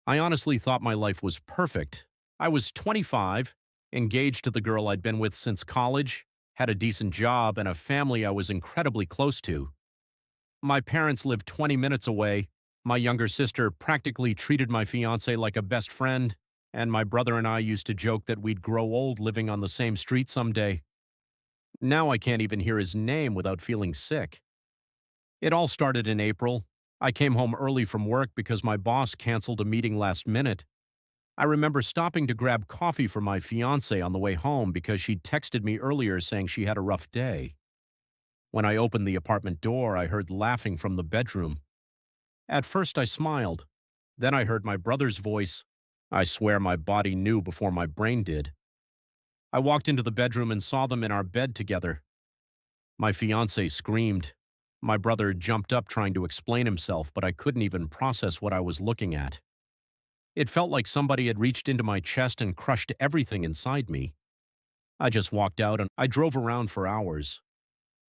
I honestly thought my life was perfect. I was 25, engaged to the girl I'd been with since college, had a decent job, and a family I was incredibly close to. My parents lived 20 minutes away. My younger sister practically treated my fiancé like a best friend, and my brother and I used to joke that we'd grow old living on the same street someday. Now I can't even hear his name without feeling sick. It all started in April. I came home early from work because my boss canceled a meeting last minute. I remember stopping to grab coffee for my fiancée on the way home because she'd texted me earlier saying she had a rough day. When I opened the apartment door, I heard laughing from the bedroom. At first, I smiled. Then I heard my brother's voice. I swear my body knew before my brain did. I walked into the bedroom and saw them in our bed together. My fiancée screamed. My brother jumped up trying to explain himself, but I couldn't even process what I was looking at. It felt like somebody had reached into my chest and crushed everything inside me. I just walked out and I drove around for hours.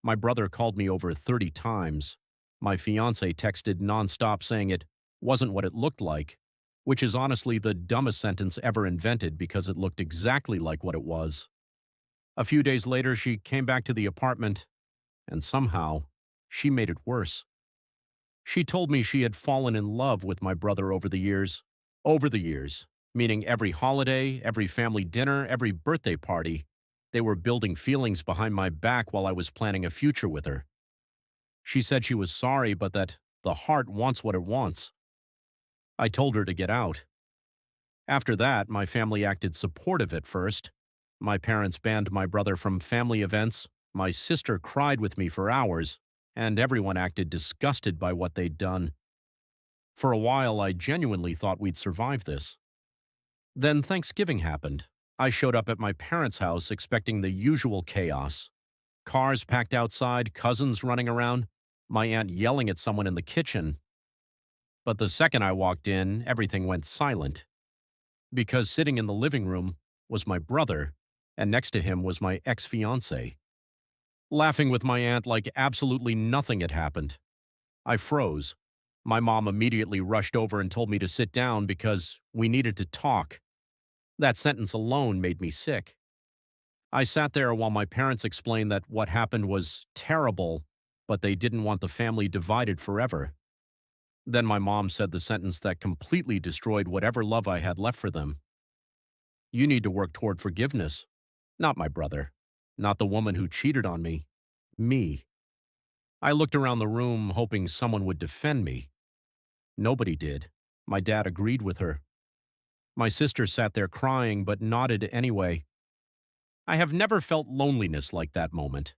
My brother called me over 30 times. My fiancée texted nonstop saying it wasn't what it looked like, which is honestly the dumbest sentence ever invented because it looked exactly like what it was. A few days later, she came back to the apartment, and somehow, she made it worse. She told me she had fallen in love with my brother over the years. Over the years, meaning every holiday, every family dinner, every birthday party, they were building feelings behind my back while I was planning a future with her. She said she was sorry, but that the heart wants what it wants. I told her to get out. After that, my family acted supportive at first. My parents banned my brother from family events, my sister cried with me for hours, and everyone acted disgusted by what they'd done. For a while, I genuinely thought we'd survive this. Then Thanksgiving happened. I showed up at my parents' house expecting the usual chaos. Cars packed outside, cousins running around, my aunt yelling at someone in the kitchen. But the second I walked in, everything went silent. Because sitting in the living room was my brother, and next to him was my ex-fiancée. Laughing with my aunt like absolutely nothing had happened. I froze. My mom immediately rushed over and told me to sit down because we needed to talk. That sentence alone made me sick. I sat there while my parents explained that what happened was terrible, but they didn't want the family divided forever. Then my mom said the sentence that completely destroyed whatever love I had left for them. You need to work toward forgiveness. Not my brother. Not the woman who cheated on me. Me. I looked around the room hoping someone would defend me. Nobody did. My dad agreed with her. My sister sat there crying but nodded anyway. I have never felt loneliness like that moment.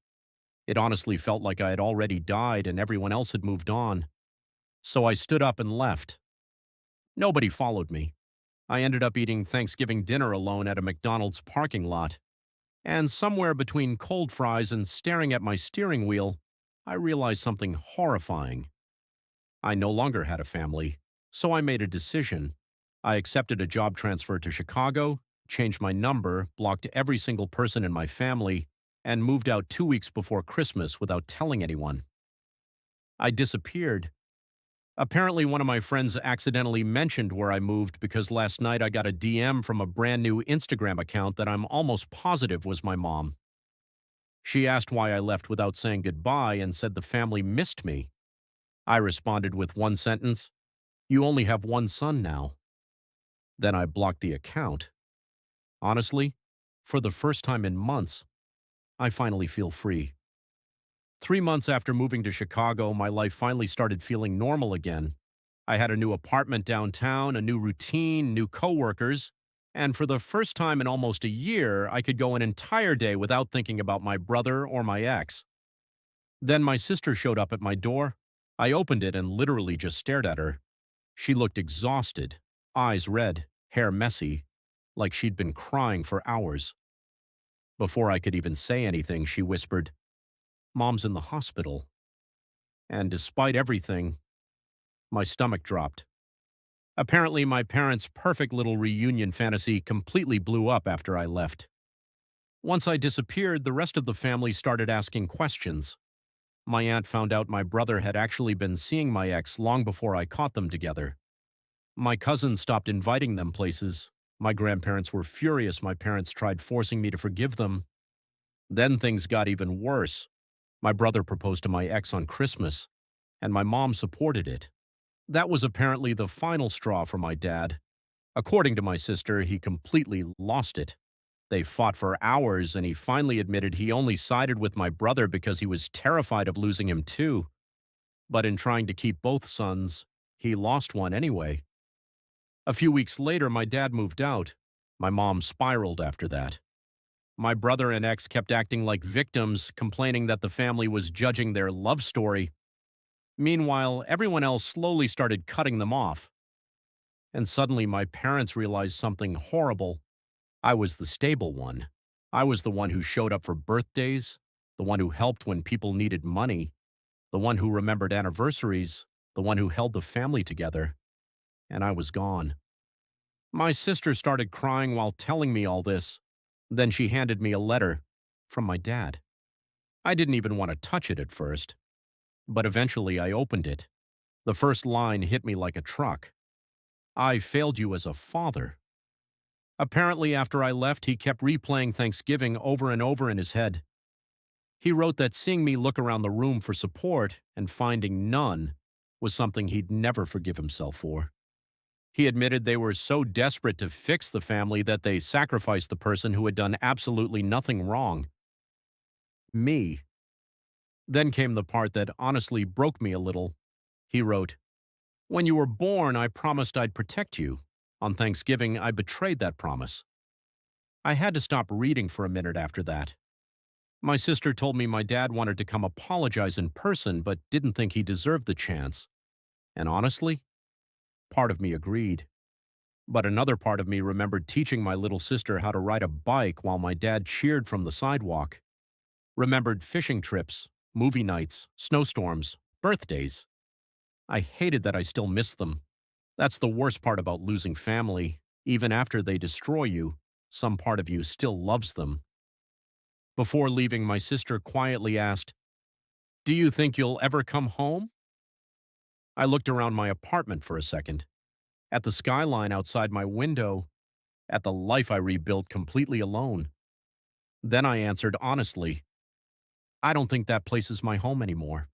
It honestly felt like I had already died and everyone else had moved on. So I stood up and left. Nobody followed me. I ended up eating Thanksgiving dinner alone at a McDonald's parking lot. And somewhere between cold fries and staring at my steering wheel, I realized something horrifying. I no longer had a family, so I made a decision. I accepted a job transfer to Chicago, changed my number, blocked every single person in my family, and moved out 2 weeks before Christmas without telling anyone. I disappeared. Apparently, one of my friends accidentally mentioned where I moved because last night I got a DM from a brand new Instagram account that I'm almost positive was my mom. She asked why I left without saying goodbye and said the family missed me. I responded with one sentence, "You only have one son now." Then I blocked the account. Honestly, for the first time in months, I finally feel free. 3 months after moving to Chicago, my life finally started feeling normal again. I had a new apartment downtown, a new routine, new coworkers, and for the first time in almost a year, I could go an entire day without thinking about my brother or my ex. Then my sister showed up at my door. I opened it and literally just stared at her. She looked exhausted, eyes red, hair messy, like she'd been crying for hours. Before I could even say anything, she whispered, "Mom's in the hospital." And despite everything, my stomach dropped. Apparently, my parents' perfect little reunion fantasy completely blew up after I left. Once I disappeared, the rest of the family started asking questions. My aunt found out my brother had actually been seeing my ex long before I caught them together. My cousins stopped inviting them places. My grandparents were furious. My parents tried forcing me to forgive them. Then things got even worse. My brother proposed to my ex on Christmas, and my mom supported it. That was apparently the final straw for my dad. According to my sister, he completely lost it. They fought for hours, and he finally admitted he only sided with my brother because he was terrified of losing him too. But in trying to keep both sons, he lost one anyway. A few weeks later, my dad moved out. My mom spiraled after that. My brother and ex kept acting like victims, complaining that the family was judging their love story. Meanwhile, everyone else slowly started cutting them off. And suddenly, my parents realized something horrible. I was the stable one. I was the one who showed up for birthdays, the one who helped when people needed money, the one who remembered anniversaries, the one who held the family together. And I was gone. My sister started crying while telling me all this. Then she handed me a letter from my dad. I didn't even want to touch it at first, but eventually I opened it. The first line hit me like a truck. I failed you as a father. Apparently, after I left, he kept replaying Thanksgiving over and over in his head. He wrote that seeing me look around the room for support and finding none was something he'd never forgive himself for. He admitted they were so desperate to fix the family that they sacrificed the person who had done absolutely nothing wrong. Me. Then came the part that honestly broke me a little. He wrote, "When you were born, I promised I'd protect you. On Thanksgiving, I betrayed that promise." I had to stop reading for a minute after that. My sister told me my dad wanted to come apologize in person, but didn't think he deserved the chance. And honestly, part of me agreed. But another part of me remembered teaching my little sister how to ride a bike while my dad cheered from the sidewalk. Remembered fishing trips, movie nights, snowstorms, birthdays. I hated that I still missed them. That's the worst part about losing family. Even after they destroy you, some part of you still loves them. Before leaving, my sister quietly asked, "Do you think you'll ever come home?" I looked around my apartment for a second, at the skyline outside my window, at the life I rebuilt completely alone. Then I answered honestly, "I don't think that place is my home anymore."